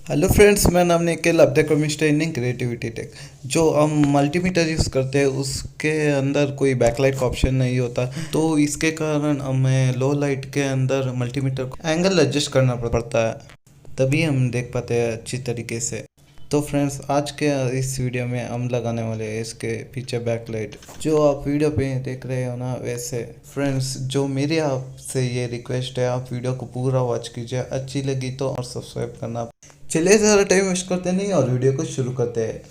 Hello friends, मेरा नाम निखिल। अब देखो मिस्टर इन क्रिएटिविटी टेक। जो हम मल्टीमीटर यूज़ करते हैं उसके अंदर कोई बैकलाइट का ऑप्शन नहीं होता, तो इसके कारण हमें लो लाइट के अंदर मल्टीमीटर को एंगल एडजस्ट करना पड़ता है, तभी हम देख पाते हैं अच्छी तरीके से। तो फ्रेंड्स, आज के इस वीडियो में हम लगाने वाले हैं इसके पीछे बैकलाइट, जो आप वीडियो पे देख रहे हो ना वैसे। फ्रेंड्स, जो मेरी आपसे ये रिक्वेस्ट है, आप वीडियो को पूरा वॉच कीजिए, अच्छी लगी तो और सब्सक्राइब करना। चलिए ज़्यादा टाइम वेस्ट करते नहीं और वीडियो को शुरू करते हैं।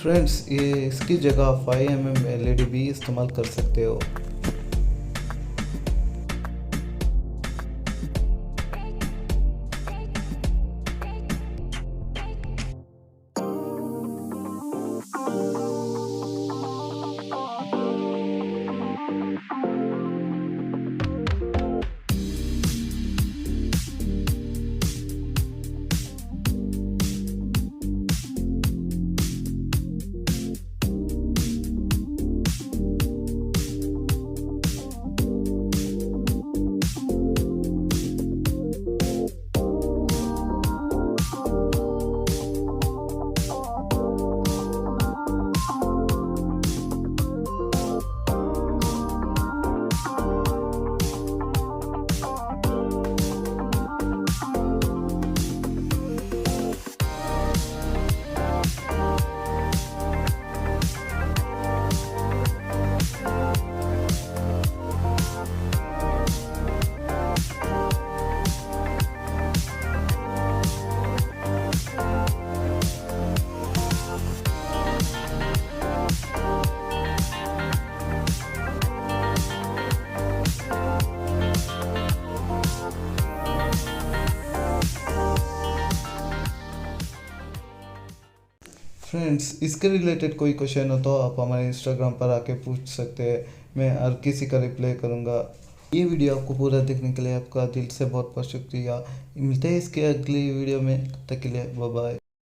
फ्रेंड्स, ये इसकी जगह 5 mm LED भी इस्तेमाल कर सकते हो। फ्रेंड्स, इसके रिलेटेड कोई क्वेश्चन हो तो आप हमारे इंस्टाग्राम पर आके पूछ सकते हैं। मैं हर किसी का रिप्लाई करूँगा। ये वीडियो आपको पूरा देखने के लिए आपका दिल से बहुत बहुत शुक्रिया। मिलते हैं इसके अगली वीडियो में, तब तक के लिए बाय बाय।